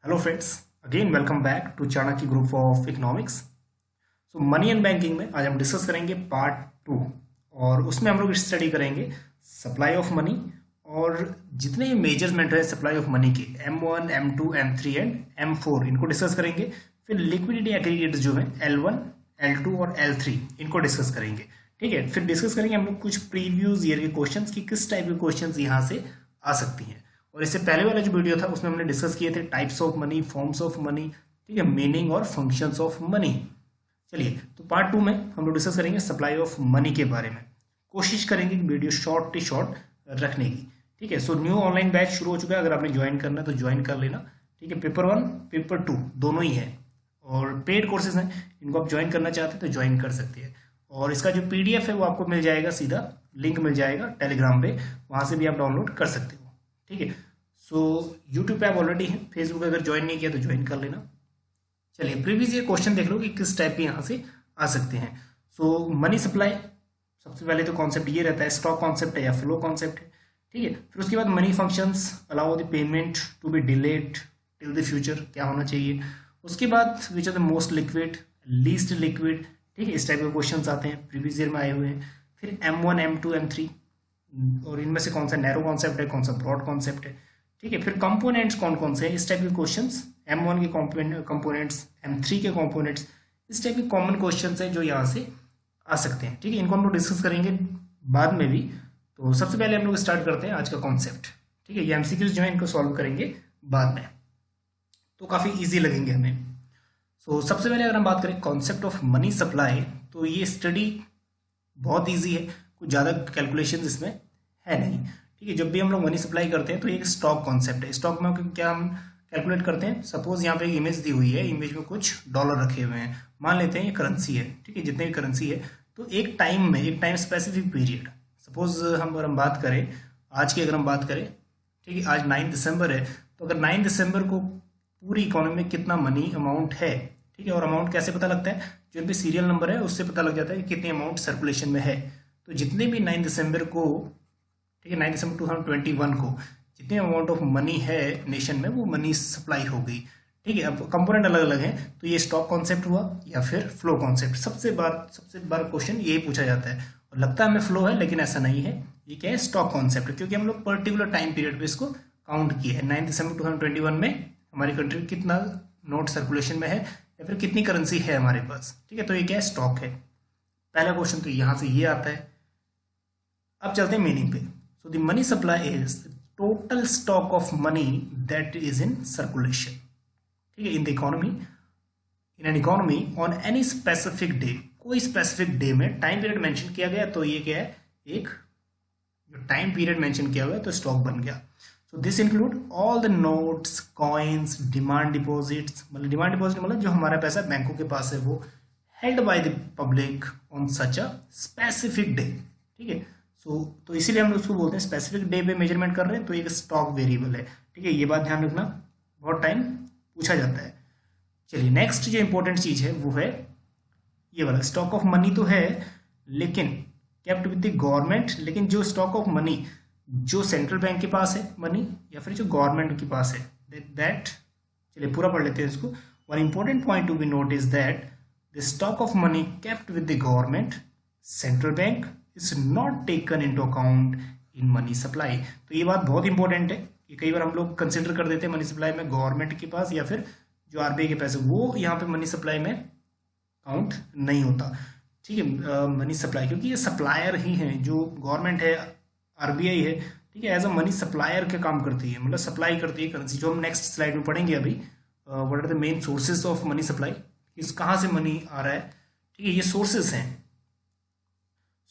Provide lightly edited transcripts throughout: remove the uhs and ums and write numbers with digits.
Hello friends, again welcome back to Chanakya group of economics. So money and banking में आज हम discuss करेंगे part 2 और उसमें हम लोग स्टडी करेंगे सप्लाई ऑफ मनी और जितने भी मेजरमेंट है सप्लाई ऑफ मनी के M1, M2, M3 and M4 इनको डिस्कस करेंगे। फिर लिक्विडिटी एग्रीगेट्स जो है L1, L2 और L3 इनको डिस्कस करेंगे। ठीक है, फिर डिस्कस करेंगे हम लोग कुछ प्रीवियस ईयर के क्वेश्चंस की किस टाइप के क्वेश्चंस यहाँ से आ सकती हैं। और इससे पहले वाला जो वीडियो था उसमें हमने डिस्कस किए थे types of money, forms of money, ठीक है, मीनिंग और फंक्शंस ऑफ मनी। चलिए, तो पार्ट 2 में हम लोग डिस्कस करेंगे सप्लाई ऑफ मनी के बारे में। कोशिश करेंगे कि वीडियो शॉर्ट रखने की। ठीक है, सो न्यू ऑनलाइन बैच शुरू हो चुका है, अगर आपने ज्वाइन करना है तो ज्वाइन कर लेना। ठीक है, पेपर 1 पेपर 2 दोनों ही है और पेड कोर्सेज हैं, इनको आप ज्वाइन करना चाहते हैं तो ज्वाइन कर सकते हैं। और इसका जो PDF है वो आपको मिल जाएगा, सीधा लिंक मिल जाएगा टेलीग्राम पे, वहां से भी आप डाउनलोड कर सकते हो। ठीक है, सो यूट्यूब पे आप ऑलरेडी हैं, फेसबुक अगर ज्वाइन नहीं किया तो ज्वाइन कर लेना। चलिए, प्रीवियस ये क्वेश्चन देख लो कि किस टाइप के यहाँ से आ सकते हैं। सो मनी सप्लाई, सबसे पहले तो कॉन्सेप्ट ये रहता है स्टॉक कॉन्सेप्ट है या फ्लो कॉन्सेप्ट है। ठीक है, फिर उसके बाद money functions, allow the payment to be delayed till the future, क्या होना चाहिए। उसके बाद which are the most liquid, least liquid. ठीक है, इस टाइप के क्वेश्चन आते हैं, प्रीवियस ईयर में आए हुए हैं। फिर M1, M2, M3 और इनमें से कौन सा नैरो कॉन्सेप्ट है, कौन सा ब्रॉड कॉन्सेप्ट है। ठीक है, फिर कंपोनेंट्स कौन कौन से हैं, इस टाइप के क्वेश्चंस, M1 के कंपोनेंट्स, M3 के कंपोनेंट्स, इस टाइप के कॉमन क्वेश्चंस हैं जो यहाँ से आ सकते हैं। ठीक है, इनको हम लोग डिस्कस करेंगे बाद में भी। तो सबसे पहले हम लोग स्टार्ट करते हैं आज का कॉन्सेप्ट। ठीक है, ये MCQs जो है इनको सॉल्व करेंगे बाद में, तो काफ़ी ईजी लगेंगे हमें। सो सबसे पहले अगर हम बात करें कॉन्सेप्ट ऑफ मनी सप्लाई, तो ये स्टडी बहुत ईजी है, कुछ ज़्यादा कैलकुलेशन इसमें है नहीं। ठीक है, जब भी हम लोग मनी सप्लाई करते हैं तो एक स्टॉक कॉन्सेप्ट है। स्टॉक में क्या हम कैलकुलेट करते हैं, सपोज यहाँ पे एक इमेज दी हुई है, इमेज में कुछ डॉलर रखे हुए हैं, मान लेते हैं ये करेंसी है। ठीक है, जितने भी करेंसी है तो एक टाइम में, एक टाइम स्पेसिफिक पीरियड, सपोज अगर हम बात करें आज की, अगर हम बात करें, ठीक है, आज 9 दिसंबर है, तो अगर 9 दिसंबर को पूरी इकोनॉमी में कितना मनी अमाउंट है, ठीक है, और अमाउंट कैसे पता लगता है, जो भी सीरियल नंबर है उससे पता लग जाता है कि कितनी अमाउंट सर्कुलेशन में है। तो जितने भी 9 दिसंबर को, ठीक है, 9 दिसंबर 2021 को जितने अमाउंट ऑफ मनी है नेशन में, वो मनी सप्लाई हो गई। ठीक है, अब कंपोनेंट अलग अलग हैं, तो ये स्टॉक कॉन्सेप्ट हुआ या फिर फ्लो कॉन्सेप्ट। सबसे बार क्वेश्चन यही पूछा जाता है, और लगता है हमें फ्लो है लेकिन ऐसा नहीं है, ये क्या है, स्टॉक कॉन्सेप्ट, क्योंकि हम लोग पर्टिकुलर टाइम पीरियड पे इसको काउंट किए हैं। 9 दिसंबर 2021 में हमारी कंट्री कितना नोट सर्कुलेशन में है या फिर कितनी करेंसी है हमारे पास। ठीक है, तो ये क्या है, स्टॉक है। पहला क्वेश्चन तो यहाँ से ये आता है। अब चलते हैं मीनिंग पे। So the money supply is total stock of money that is in circulation. ठीक है, in the economy, in an economy on any specific day, कोई स्पेसिफिक डे में टाइम पीरियड मेंशन किया गया तो ये क्या है, एक जो टाइम पीरियड मेंशन किया हुआ है तो स्टॉक बन गया। So this include all the notes, coins, demand deposits, मतलब डिमांड डिपॉजिट मतलब जो हमारा पैसा बैंकों के पास है वो held by the public on such a specific day. ठीक है, सो तो इसीलिए हम उसको बोलते हैं स्पेसिफिक डे पे मेजरमेंट कर रहे हैं तो एक स्टॉक वेरिएबल है। ठीक है, ये बात ध्यान रखना, बहुत टाइम पूछा जाता है। चलिए, नेक्स्ट जो इंपॉर्टेंट चीज है वो है ये वाला, स्टॉक ऑफ मनी तो है लेकिन केप्ट विद द गवर्नमेंट, लेकिन जो स्टॉक ऑफ मनी जो सेंट्रल बैंक के पास है मनी या फिर जो गवर्नमेंट के पास है, दैट, चलिए पूरा पढ़ लेते हैं इसको। One important point to be note is that the stock of money kept with the government central bank is not taken into account in money supply. तो ये बात बहुत इंपॉर्टेंट है कि कई बार हम लोग कंसिडर कर देते हैं मनी सप्लाई में गवर्नमेंट के पास या फिर जो RBI के पैसे, वो यहाँ पे मनी सप्लाई में काउंट नहीं होता। ठीक है, मनी सप्लाई, क्योंकि ये सप्लायर ही हैं, जो गवर्नमेंट है, RBI है, ठीक है, एज अ मनी सप्लायर के काम करती है, मतलब सप्लाई करती है करेंसी, जो हम नेक्स्ट स्लाइड में पढ़ेंगे अभी। What are the main sources of money supply, किस कहाँ से मनी आ रहा है। ठीक है, ये सोर्सेज हैं।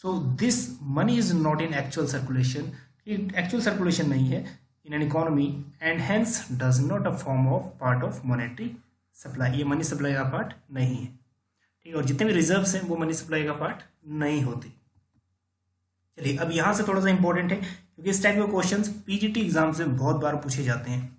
So this money is not in actual circulation, actual circulation नहीं है in an economy and hence does not a form of part of monetary supply, ये मनी सप्लाई का पार्ट नहीं है। ठीक है, और जितने भी रिजर्व्स हैं वो मनी सप्लाई का पार्ट नहीं होते। चलिए, अब यहाँ से थोड़ा सा इंपॉर्टेंट है क्योंकि इस टाइप के क्वेश्चंस PGT एग्जाम से बहुत बार पूछे जाते हैं।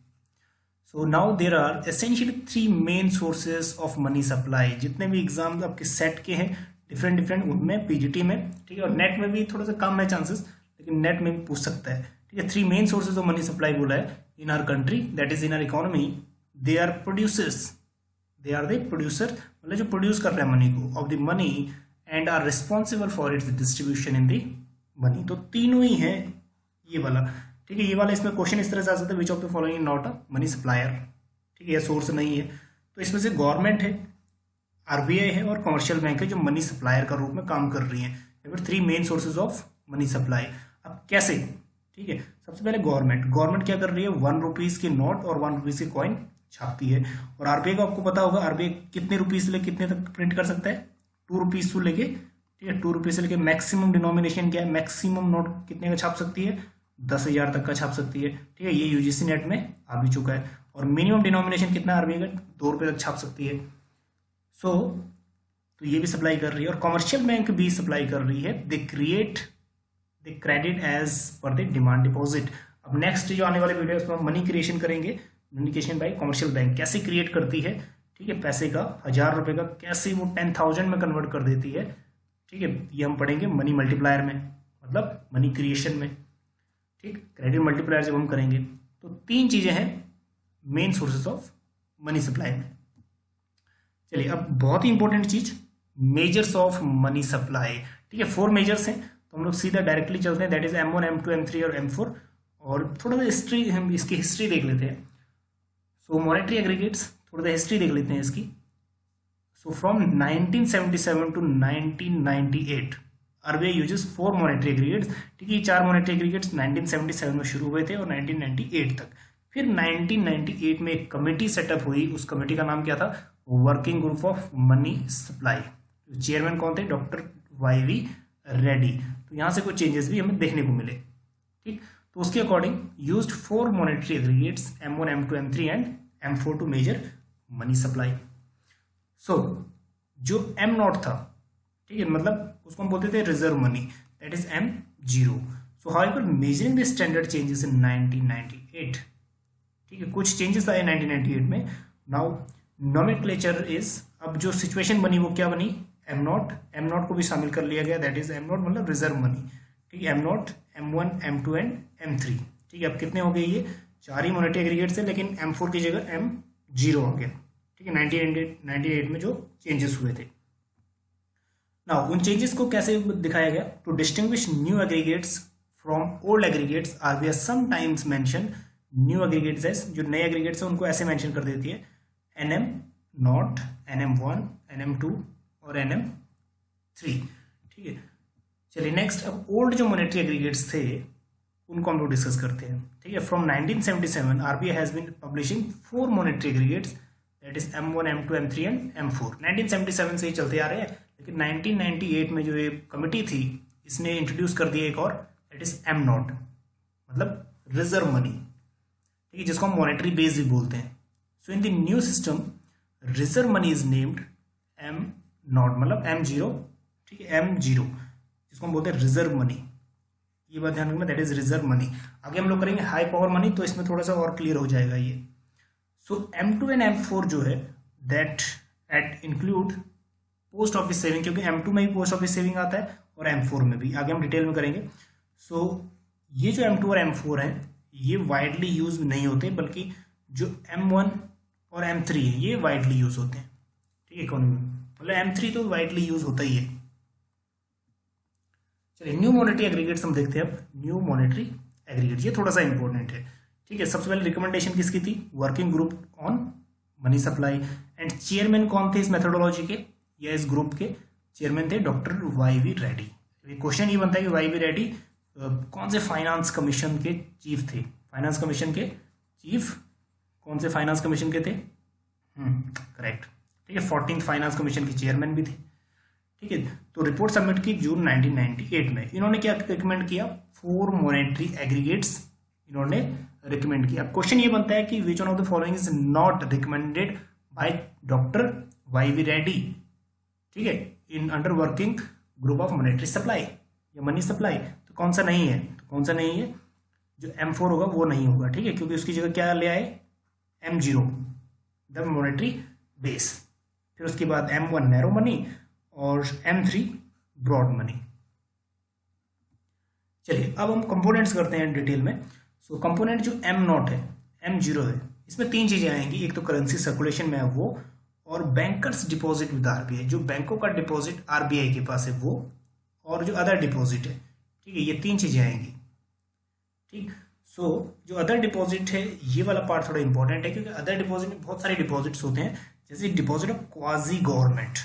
So now there are essentially 3 main sources of money supply. जितने भी एग्जाम आपके सेट के हैं डिफरेंट उनमें, PGT में, ठीक है, और नेट में भी थोड़ा सा कम है चांसेस, लेकिन नेट में भी पूछ सकता है। ठीक है, 3 main sources of money supply बोला है in our country, that is in our economy, they are producers, they are the producer, मतलब जो प्रोड्यूस कर रहे हैं मनी को, of the money, and are responsible for its distribution in the money. तो तीनों ही है ये वाला, ठीक है। ये वाला इसमें क्वेश्चन इस तरह से आ सकता है, which of the following not a money supplier, ठीक है, यह सोर्स नहीं है। तो इसमें से गवर्नमेंट है, आरबीआई है और कमर्शियल बैंक है जो मनी सप्लायर का रूप में काम कर रही है। Three main sources of money supply. अब कैसे, ठीक है, सबसे पहले गवर्नमेंट क्या कर रही है, 1 रुपीज के नोट और 1 रुपीज के कॉइन छापती है। और आरबीआई को आपको पता होगा, आरबीआई कितने रुपीज से लेकर कितने तक प्रिंट कर सकता है, 2 रुपीज से लेके, ठीक है, 2 रुपीज से लेके मैक्सिमम डिनोमिनेशन क्या है, मैक्सिमम नोट कितने का छाप सकती है, 10,000 तक का छाप सकती है, ठीक है। ये यूजीसी नेट में आ भी चुका है। और मिनिमम डिनोमिनेशन कितना आरबीआई का, 2 रुपये तक छाप सकती है। सो तो ये भी सप्लाई कर रही है, और कमर्शियल बैंक भी सप्लाई कर रही है। They credit as per the demand deposit. अब नेक्स्ट जो आने वाले वीडियो उसमें हम मनी क्रिएशन करेंगे, money creation by commercial bank कैसे क्रिएट करती है, ठीक है, पैसे का 1000 रुपये का कैसे वो 10,000 में कन्वर्ट कर देती है, ठीक है। ये हम पढ़ेंगे मनी मल्टीप्लायर में, मतलब मनी क्रिएशन में, ठीक। क्रेडिट मल्टीप्लायर जब हम करेंगे तो 3 चीजें हैं main sources of money supply में। चलिए अब बहुत ही इंपॉर्टेंट चीज, मेजर्स ऑफ मनी सप्लाई, ठीक है। 4 मेजर्स हैं, तो हम लोग सीधा डायरेक्टली चलते हैं, that is M1, M2, M3 और M4। और थोड़ा सा हिस्ट्री, हम इसकी हिस्ट्री देख लेते हैं। सो मॉनेटरी एग्रीगेट्स, थोड़ा सा हिस्ट्री देख लेते हैं इसकी। So from 1977 to 1998 RBI uses 4 monetary aggregates, ठीक है। ये 4 मॉनेटरी एग्रीगेट्स 1977 में शुरू हुए थे और 1998 तक। फिर 1998 में एक कमेटी सेटअप हुई, उस कमेटी का नाम क्या था, working group of money supply. Chairman कौन थे, डॉक्टर YV रेड्डी। तो यहाँ से कुछ चेंजेस भी हमें देखने को मिले, ठीक। तो उसके according used 4 monetary aggregates M1, M2, M3 and M4 to measure money supply. So जो M0 था, ठीक है, मतलब उसको हम बोलते थे reserve money, that is M0। So however measuring the standard changes in 1998, ठीक है, कुछ चेंजेस आए 1998 में। नाउ नोमेनक्लेचर इज, अब जो सिचुएशन बनी वो क्या बनी, M0 को भी शामिल कर लिया गया, दैट इज M0 मतलब रिजर्व मनी, ठीक है। M0, M1, M2 and M3, ठीक है। अब कितने हो गए, ये 4 ही मॉनेटरी एग्रीगेट्स है, लेकिन M4 की जगह M0 हो गया, ठीक है। 1998 में जो चेंजेस हुए थे। नाउ उन चेंजेस को कैसे दिखाया गया, to distinguish new aggregates from old aggregates RBI sometimes mention new aggregates as, जो नए एग्रीगेट्स है उनको ऐसे मेंशन कर देती है, NM0, NM1, NM2 और NM3, ठीक है। चलिए नेक्स्ट, अब ओल्ड जो मॉनेटरी एग्रीगेट्स थे उनको हम लोग डिस्कस करते हैं, ठीक है। From 1977 RBI has been publishing 4 monetary aggregates, that is M1, M2, M3 and M4। 1977 से ही चलते आ रहे हैं, लेकिन 1998 में जो ये कमिटी थी इसने इंट्रोड्यूस कर दिया एक और, दैट इज M0, मतलब रिजर्व मनी, ठीक है, जिसको हम मॉनेटरी बेस भी बोलते हैं। So in the new system reserve money is named M0, मतलब M0, ठीक है, M0 जिसको हम बोलते हैं रिजर्व मनी। ये बात ध्यान रखना, दैट इज रिजर्व मनी। आगे हम लोग करेंगे हाई पावर मनी, तो इसमें थोड़ा सा और क्लियर हो जाएगा ये। सो M2 एंड M4 जो है that at include post office saving, क्योंकि M2 में भी पोस्ट ऑफिस सेविंग आता है और M4 में भी, आगे हम डिटेल में करेंगे। सो ये जो M2 और M4 है ये वाइडली यूज नहीं होते, बल्कि जो M1 और M3 है ये वाइडली यूज होते हैं, ठीक है। इकोनॉमी में मतलब M3 तो वाइडली यूज होता ही है। चलिए न्यू मॉनेटरी एग्रीगेट्स हम देखते हैं। अब न्यू मॉनेटरी एग्रीगेट, ये थोड़ा सा इंपॉर्टेंट है, ठीक है। सबसे पहले रिकमेंडेशन किसकी थी, working group on money supply, and chairman कौन थे इस मेथोडोलॉजी के या इस ग्रुप के, चेयरमैन थे डॉक्टर YV रेड्डी। क्वेश्चन ये बनता है कि YV रेड्डी कौन से फाइनेंस कमीशन के चीफ थे, फाइनेंस कमीशन के चीफ कौन से फाइनेंस कमीशन के थे, करेक्ट, ठीक है। 14th फाइनेंस कमीशन के चेयरमैन भी थे, ठीक है। तो रिपोर्ट सबमिट की जून 1998 में। इन्होंने क्या रिकमेंड किया, 4 मॉनेटरी एग्रीगेट्स इन्होंने रिकमेंड किया। क्वेश्चन ये बनता है कि which one of the following is not recommended by doctor YV Reddy, ठीक है, in under working group of monetary supply या मनी सप्लाई। तो कौन सा नहीं है, तो कौन सा नहीं है, जो M4 होगा वो नहीं होगा, ठीक है, क्योंकि उसकी जगह क्या ले आए, M0 द मॉनेटरी बेस। फिर उसके बाद M1 नैरो मनी और M3 ब्रॉड मनी। चलिए अब हम कंपोनेंट्स करते हैं डिटेल में। सो कंपोनेंट जो M0 है, M0 है, इसमें तीन चीजें आएंगी, एक तो करेंसी सर्कुलेशन में है वो, और बैंकर्स डिपॉजिट विद आरबीआई, जो बैंकों का डिपॉजिट आरबीआई के पास है वो, और जो अदर डिपॉजिट है, ठीक है, ये तीन चीजें आएंगी। ठीक, सो जो अदर डिपॉजिट है ये वाला पार्ट थोड़ा इंपॉर्टेंट है, क्योंकि अदर डिपॉजिट में बहुत सारे डिपॉजिट्स होते हैं, जैसे deposit of quasi government.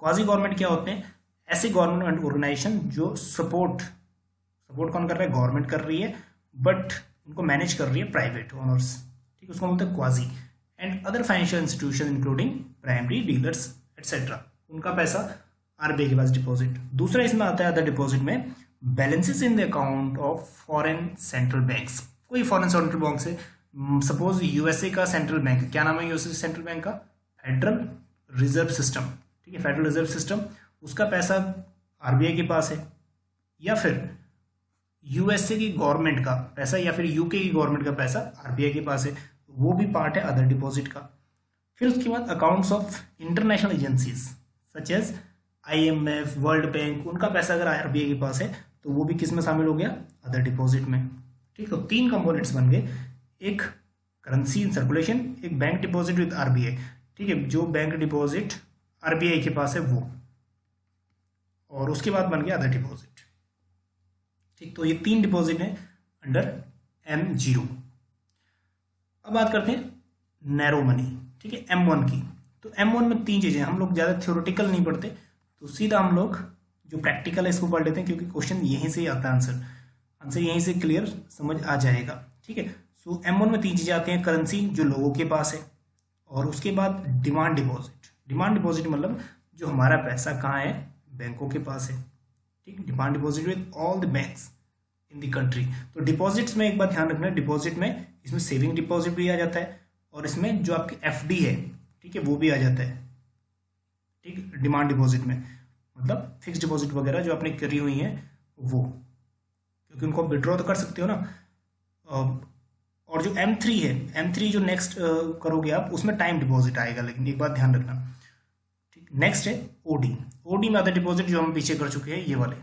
Quasi government क्या होते हैं? ऐसे गवर्नमेंट ऑर्गेनाइजेशन जो सपोर्ट कौन कर रहा है? गवर्नमेंट कर रही है, बट उनको मैनेज कर रही है प्राइवेट ओनर्स, ठीक, उसको बोलते हैं quasi. And other financial institution including primary dealers etcetera, उनका पैसा आरबीआई के पास डिपॉजिट। दूसरा इसमें आता है अदर डिपॉजिट में balances in the account of foreign central banks. कोई फॉरेन सेंट्रल बैंक से, सपोज यूएसए का सेंट्रल बैंक, क्या नाम है यूएसए सेंट्रल बैंक का? फेडरल रिजर्व सिस्टम, ठीक है, फेडरल रिजर्व सिस्टम, उसका पैसा आरबीआई के पास है, या फिर यूएसए की गवर्नमेंट का पैसा, या फिर यूके की गवर्नमेंट का पैसा आरबीआई के पास है, वो भी पार्ट है अदर डिपॉजिट का। फिर उसके बाद accounts of international agencies such as IMF, World Bank, उनका पैसा अगर आरबीआई के पास है तो वो भी किस में शामिल हो गया? अदर डिपॉजिट में। ठीक, तो तीन कंपोनेंट्स बन गए, एक करेंसी इन सर्कुलेशन, एक बैंक डिपॉजिट विद आरबीआई, ठीक है, जो बैंक डिपॉजिट आरबीआई के पास है वो, और उसके बाद बन गया अदर डिपॉजिट। ठीक, तो ये तीन डिपॉजिट है अंडर M0। अब बात करते हैं नैरो मनी, ठीक है, M1 की। तो M1 में तीन चीजें, हम लोग ज्यादा थ्योरेटिकल नहीं पढ़ते, तो सीधा हम लोग जो प्रैक्टिकल है इसको पढ़ लेते हैं, क्योंकि क्वेश्चन यहीं से ही आता है, आंसर यहीं से क्लियर समझ आ जाएगा। ठीक है, सो M1 में तीन चीजें आती हैं, करेंसी जो लोगों के पास है, और उसके बाद डिमांड डिपॉजिट। डिमांड डिपॉजिट मतलब जो हमारा पैसा कहाँ है? बैंकों के पास है। ठीक, demand deposit with all the banks in the country. तो डिपॉजिट्स में एक बात ध्यान रखना, डिपॉजिट में इसमें सेविंग डिपॉजिट भी आ जाता है, और इसमें जो आपकी एफडी है, ठीक है, वो भी आ जाता है। ठीक, डिमांड डिपॉजिट में मतलब फिक्स डिपॉजिट वगैरह जो आपने करी हुई है वो, क्योंकि उनको विड्रॉ तो कर सकते हो ना। और जो M3 है, M3 जो नेक्स्ट करोगे आप, उसमें टाइम डिपॉजिट आएगा, लेकिन एक बात ध्यान रखना। ठीक, नेक्स्ट है ओडी। ओडी में अदर डिपॉजिट जो हम पीछे कर चुके हैं, ये वाले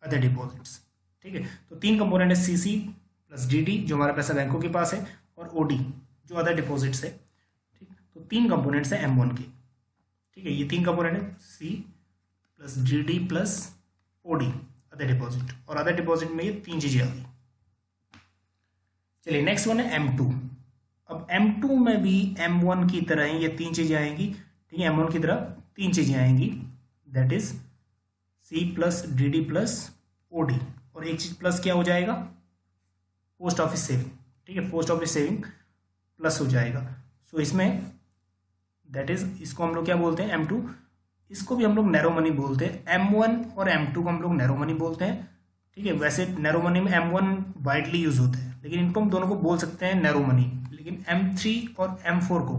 अदर डिपॉजिट्स। ठीक है, तो तीन कंपोनेंट है, सीसी प्लस डीडी जो हमारा पैसा बैंकों के पास है, और ओडी जो अदर डिपॉजिट्स है। ठीक, तो तीन कंपोनेंट्स है M1 के। ठीक है, ये तीन कंपोनेंट है, C plus DD plus OD other deposit, और अदर डिपॉजिट में ये तीन चीजें आ गई। चलिए नेक्स्ट वन है M2। अब M2 में भी M1 की तरह ही ये तीन चीजें आएंगी। ठीक है, M1 की तरह तीन चीजें आएंगी, that is C plus DD plus OD, और एक चीज प्लस क्या हो जाएगा? Post office saving. ठीक है, पोस्ट ऑफिस सेविंग प्लस हो जाएगा। सो इसमें दैट इज, इसको हम लोग क्या बोलते हैं? M2। इसको भी हम लोग नैरो मनी बोलते हैं। M1 और M2 को हम लोग नैरो मनी बोलते हैं। ठीक है, वैसे नैरो मनी में M1 वाइडली यूज होता है, लेकिन इनको हम दोनों को बोल सकते हैं नैरो मनी। लेकिन M3 और M4 को,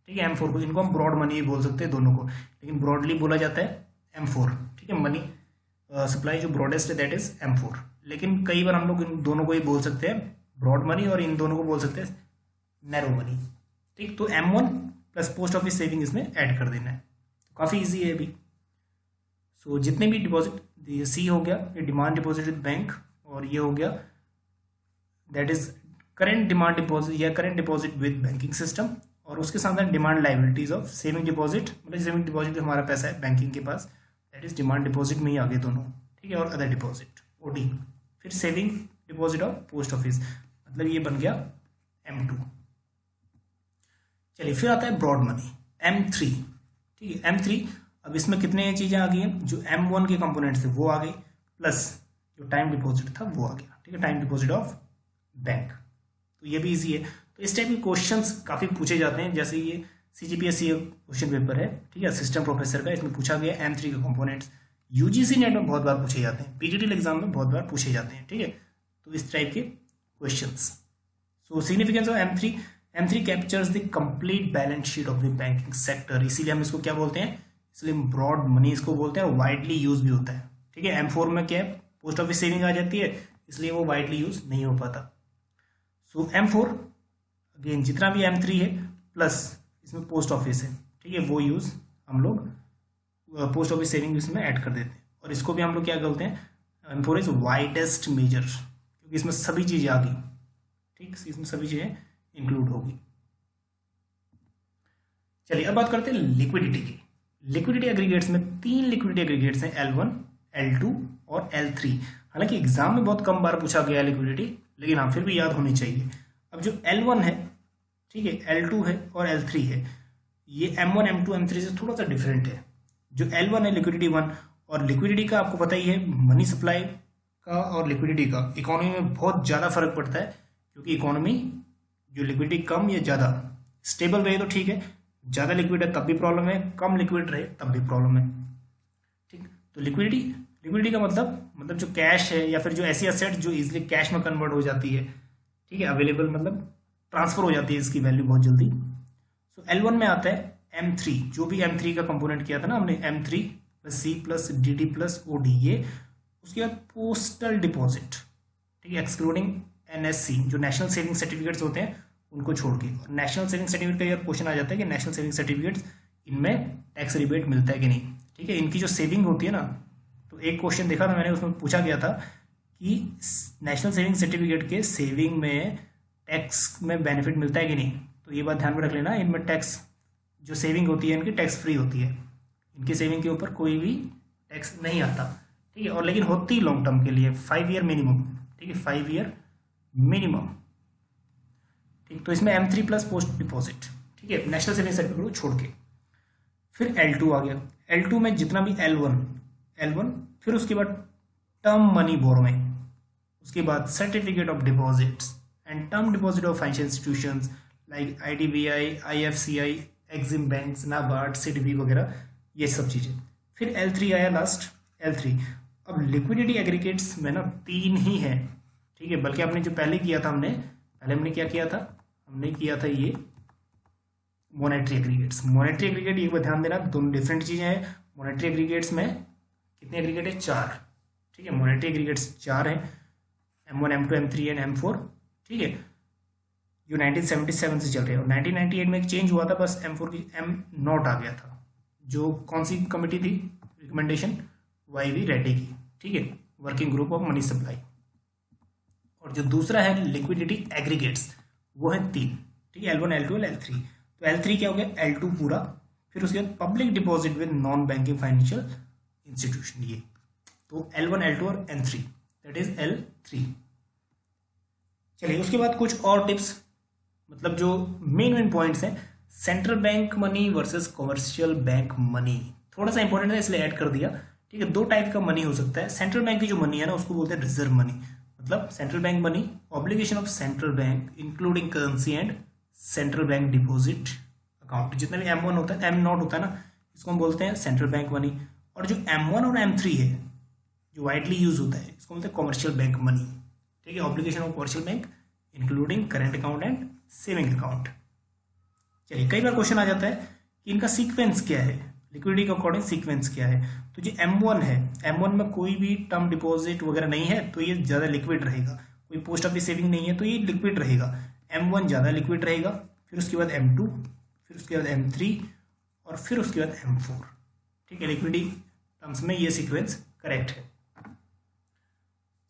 ठीक है, M4 को, इनको हम ब्रॉड मनी बोल सकते हैं दोनों को, लेकिन ब्रॉडली बोला जाता है M4। ठीक है, मनी सप्लाई जो ब्रॉडेस्ट है दैट इज M4, लेकिन कई बार हम लोग इन दोनों को ही बोल सकते हैं ब्रॉड मनी, और इन दोनों को बोल सकते हैं नैरो मनी। ठीक, तो M1 plus post office saving इसमें ऐड कर देना है, काफ़ी इजी है अभी। सो जितने भी डिपॉजिट, सी हो गया ये डिमांड डिपॉजिट विद बैंक, और ये हो गया that is current demand deposit या current deposit with banking system, और उसके साथ demand liabilities of saving deposit, मतलब सेविंग डिपॉजिट जो हमारा पैसा है बैंकिंग के पास, दैट इज डिमांड डिपॉजिट में ही आगे दोनों। ठीक है, और अदर डिपॉजिट ओडी, फिर saving deposit of post office, मतलब ये बन गया M2। चलिए फिर आता है ब्रॉड मनी M3। ठीक है, M3, अब इसमें कितने चीजें आ गई हैं? जो M1 के कंपोनेंट थे वो आ गई, प्लस जो टाइम डिपॉजिट था वो आ गया। ठीक है, टाइम डिपॉजिट ऑफ बैंक, तो ये भी इजी है। तो इस टाइप के क्वेश्चंस काफी पूछे जाते हैं, जैसे ये CGPSC क्वेश्चन पेपर है, ठीक है, असिस्टेंट प्रोफेसर का, इसमें पूछा गया M3 के कंपोनेंट्स। UGC नेट में बहुत बार पूछे जाते हैं, PGDL एग्जाम में बहुत बार पूछे जाते हैं। ठीक है, तो इस टाइप के questions. So significance of M3 captures the complete balance sheet of the banking sector, इसीलिए हम इसको क्या बोलते हैं? इसलिए ब्रॉड मनी इसको बोलते हैं, और वाइडली यूज भी होता है। ठीक है, M4 में क्या है? पोस्ट ऑफिस सेविंग आ जाती है, इसलिए वो वाइडली यूज नहीं हो पाता। सो M4 अगेन जितना भी M3 है प्लस इसमें पोस्ट ऑफिस है, ठीक है, वो यूज हम लोग पोस्ट ऑफिस सेविंग इसमें ऐड कर देते हैं, और इसको भी हम लोग क्या बोलते हैं? M4 इज वाइडेस्ट मेजर, क्योंकि इसमें सभी चीजें आ गई। ठीक, इसमें सभी चीजें इंक्लूड होगी। चलिए अब बात करते हैं लिक्विडिटी की। लिक्विडिटी एग्रीगेट्स में 3 लिक्विडिटी एग्रीगेट्स हैं, L1, L2 और L3। हालांकि एग्जाम में बहुत कम बार पूछा गया है लिक्विडिटी, लेकिन हाँ फिर भी याद होनी चाहिए। अब जो L1 है, ठीक है, L2 है और L3 है, ये M1, M2, M3 से थोड़ा सा डिफरेंट है। जो L1 है लिक्विडिटी 1, और लिक्विडिटी का आपको पता ही है, मनी सप्लाई का और लिक्विडिटी का इकोनॉमी में बहुत ज़्यादा फर्क पड़ता है, क्योंकि इकोनॉमी जो लिक्विडिटी कम या ज़्यादा स्टेबल रहे तो ठीक है, ज़्यादा लिक्विड है तब भी प्रॉब्लम है, कम लिक्विड रहे तब भी प्रॉब्लम है। ठीक, तो लिक्विडिटी का मतलब जो कैश है या फिर जो ऐसी एसेट जो इजीली कैश में कन्वर्ट हो जाती है, ठीक है, अवेलेबल मतलब ट्रांसफर हो जाती है इसकी वैल्यू बहुत जल्दी। सो L1 में आता है M3, जो भी M3 का कंपोनेंट किया था ना हमने, M3 plus C plus DD plus OD, ये उसके बाद पोस्टल डिपॉजिट, ठीक है, एक्सक्लूडिंग NSC, जो नेशनल सेविंग सर्टिफिकेट्स होते हैं उनको छोड़ के। और नेशनल सेविंग सर्टिफिकेट का ये क्वेश्चन आ जाता है कि नेशनल सेविंग सर्टिफिकेट्स इनमें टैक्स रिबेट मिलता है कि नहीं, ठीक है, इनकी जो सेविंग होती है ना, तो एक क्वेश्चन देखा था मैंने, उसमें पूछा गया था कि नेशनल सेविंग सर्टिफिकेट के सेविंग में टैक्स में बेनिफिट मिलता है कि नहीं। तो ये बात ध्यान में रख लेना, इनमें टैक्स जो सेविंग होती है इनकी टैक्स फ्री होती है, इनकी सेविंग के ऊपर कोई भी टैक्स नहीं आता, ठीक है, और लेकिन होती लॉन्ग टर्म के लिए 5 ईयर मिनिमम, ठीक है, 5 ईयर मिनिमम। ठीक, तो इसमें M3 प्लस पोस्ट डिपॉजिट, ठीक है, नेशनल सेविंग सर्टिफिकेट को छोड़ के। फिर L2 आ गया। L2 में जितना भी L1, फिर उसके बाद टर्म मनी बोरोइंग, उसके बाद certificate of deposits and term deposit of financial institutions like IDBI, IFCI, Exim banks, NABARD, SIDBI वगैरह, ये सब चीज़ें। फिर L3 आया लास्ट, L3। अब लिक्विडिटी एग्रीगेट्स में ना 3 ही है, ठीक है, बल्कि आपने जो पहले किया था, हमने क्या किया था, हमने किया था ये मॉनेटरी एग्रीगेट्स। मॉनेटरी एग्रीगेट, एक बार ध्यान देना, दोनों डिफरेंट चीज़ें हैं। मॉनेटरी एग्रीगेट्स में कितने एग्रीगेट है, 4, ठीक है, मॉनेटरी एग्रीगेट्स 4 हैं, M1, M2, M3 and M4, ठीक है, जो 1977 से चल रहे हैं। और 1998 में एक चेंज हुआ था, बस M4 की M0 आ गया था, जो कौन सी कमेटी थी, रिकमेंडेशन YV रेड्डी की, ठीक है, working group of money supply. और जो दूसरा है लिक्विडिटी एग्रीगेट्स, वो है 3, ठीक है, L1, L2 और L3। तो L3 क्या हो गया, L2 पूरा, फिर उसके बाद public deposit with non banking financial institution, ये तो L1, L2 और N3, दैट इज L3। चलिए उसके बाद कुछ और टिप्स, मतलब जो मेन पॉइंट्स हैं, central bank money versus commercial bank money, थोड़ा सा इंपॉर्टेंट है इसलिए ऐड कर दिया, ठीक है। 2 टाइप का मनी हो सकता है। सेंट्रल बैंक की जो मनी है ना, उसको बोलते हैं रिजर्व मनी, मतलब central bank money, obligation of central bank including currency and central bank deposit account, जितना भी M1 होता है, M0 होता है ना, इसको हम बोलते हैं सेंट्रल बैंक मनी। और जो M1 और M3 है, जो वाइडली यूज होता है, इसको बोलते हैं कमर्शियल बैंक मनी, ठीक है, obligation of commercial bank including current account and saving account. चलिए कई बार क्वेश्चन आ जाता है कि इनका सीक्वेंस क्या है, लिक्विडिटी के अकॉर्डिंग सीक्वेंस क्या है। तो जो M1 है, M1 में कोई भी टर्म डिपॉजिट वगैरह नहीं है, तो ये ज़्यादा लिक्विड रहेगा। कोई पोस्ट ऑफिस सेविंग नहीं है, तो ये लिक्विड रहेगा, M1 ज़्यादा लिक्विड रहेगा। फिर उसके बाद M2, फिर उसके बाद M3 और फिर उसके बाद M4, ठीक है, लिक्विडिटी टर्म्स में ये सीक्वेंस करेक्ट है।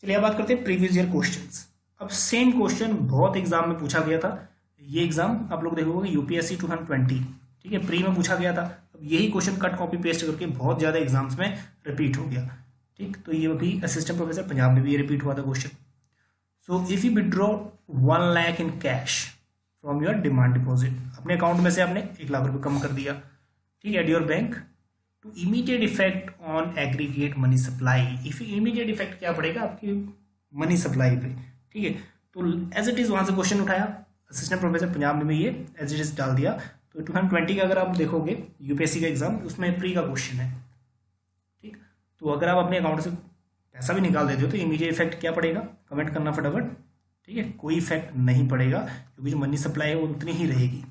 चलिए अब बात करते हैं प्रीवियस ईयर क्वेश्चंस। अब सेम क्वेश्चन बहुत एग्जाम में पूछा गया था, ये एग्जाम आप लोग देखोगे UPSC 2020, ठीक है, प्री में पूछा गया था। अब यही क्वेश्चन कट कॉपी पेस्ट करके बहुत ज़्यादा एग्जाम्स में रिपीट हो गया, ठीक। तो ये भी असिस्टेंट प्रोफेसर पंजाब में भी ये रिपीट हुआ था question. So if you withdraw 1 lakh in cash from your demand deposit, अपने अकाउंट में से आपने 1 लाख रुपये कम कर दिया, ठीक है, at your bank, to immediate effect on aggregate money supply. If immediate effect क्या पड़ेगा आपकी मनी सप्लाई पे, ठीक है। तो एज इट इज वहां से क्वेश्चन उठाया, असिस्टेंट प्रोफेसर पंजाब ने भी ये एज इट इज डाल दिया। तो 2020 का अगर आप देखोगे UPSC का एग्जाम, उसमें प्री का क्वेश्चन है, ठीक। तो अगर आप अपने अकाउंट से पैसा भी निकाल देते हो तो इमीडिएट इफेक्ट क्या पड़ेगा, कमेंट करना फटाफट, ठीक है। कोई इफेक्ट नहीं पड़ेगा, क्योंकि जो मनी सप्लाई है वो उतनी ही रहेगी।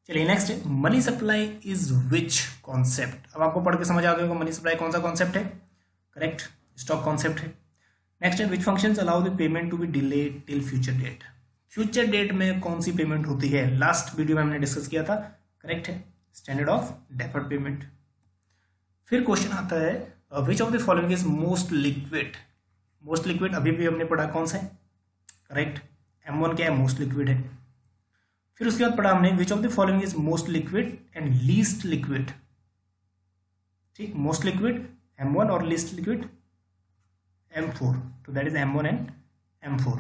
चलिए नेक्स्ट है, money supply is which concept. अब आपको पढ़ के समझ आ गया होगा मनी सप्लाई कौन सा कॉन्सेप्ट है, करेक्ट, स्टॉक कॉन्सेप्ट है। नेक्स्ट है, which functions allow the payment to be delayed till future date. Future date में कौन सी पेमेंट होती है, लास्ट वीडियो में हमने डिस्कस किया था, करेक्ट है, स्टैंडर्ड ऑफ डेफर्ड पेमेंट। फिर क्वेश्चन आता है, which of the following is most liquid. Most liquid अभी भी हमने पढ़ा कौन सा है, करेक्ट, M1 क्या है, मोस्ट लिक्विड है। फिर उसके बाद पढ़ा हमने विच of the following is most liquid and least liquid. ठीक, मोस्ट लिक्विड M1 और लीस्ट लिक्विड M4, तो that is M1 and M4।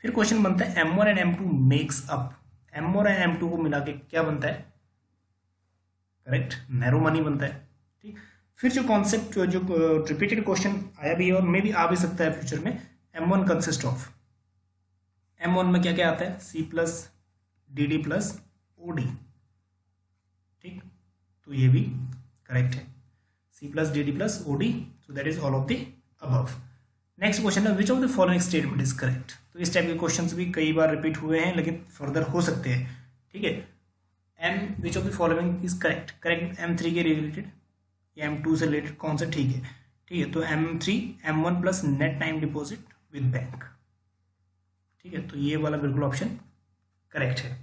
फिर क्वेश्चन बनता है M1 and M2 makes up. M1 and M2 को मिला के क्या बनता है, करेक्ट, नैरो मनी बनता है। ठीक, फिर जो कॉन्सेप्ट जो रिपीटेड क्वेश्चन आया भी है और मे भी आ भी सकता है फ्यूचर में, M1 कंसिस्ट ऑफ, M1 में क्या क्या आता है, C plus DD plus OD। ठीक, तो ये भी करेक्ट है, C plus DD plus OD, so that is all of the above. Next question है which of the following statement is correct. तो इस टाइप के क्वेश्चंस भी कई बार रिपीट हुए हैं लेकिन फर्दर हो सकते हैं। ठीक है, which of the following is correct, correct M3 के रिलेटेड या M2 से रिलेटेड कौन सा ठीक है। ठीक है, तो M3 M1 plus net time deposit with bank. ठीक है, तो ये वाला बिल्कुल ऑप्शन करेक्ट है।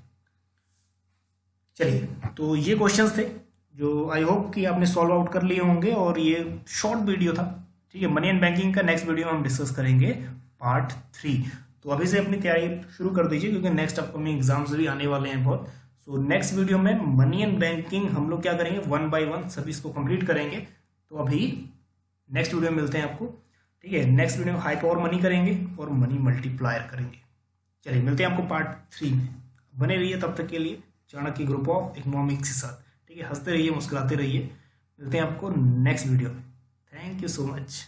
चलिए, तो ये क्वेश्चंस थे जो आई होप कि आपने सॉल्व आउट कर लिए होंगे और ये शॉर्ट वीडियो था। ठीक है, मनी एंड बैंकिंग का नेक्स्ट वीडियो में हम डिस्कस करेंगे पार्ट 3। तो अभी से अपनी तैयारी शुरू कर दीजिए क्योंकि नेक्स्ट अपकमिंग एग्जाम्स भी आने वाले हैं बहुत। सो नेक्स्ट वीडियो में मनी एंड बैंकिंग हम लोग क्या करेंगे, 1 बाय 1 सभी इसको कंप्लीट करेंगे। तो अभी नेक्स्ट वीडियो में मिलते हैं आपको। ठीक है, नेक्स्ट वीडियो में हाई पावर मनी करेंगे और मनी मल्टीप्लायर करेंगे। चलिए, मिलते हैं आपको पार्ट 3 में। बने रहिए तब तक के लिए चाणक्य ग्रुप ऑफ इकोनॉमिक्स के साथ। ठीक है, हंसते रहिए, मुस्कुराते रहिए। मिलते हैं आपको नेक्स्ट वीडियो में। Thank you so much.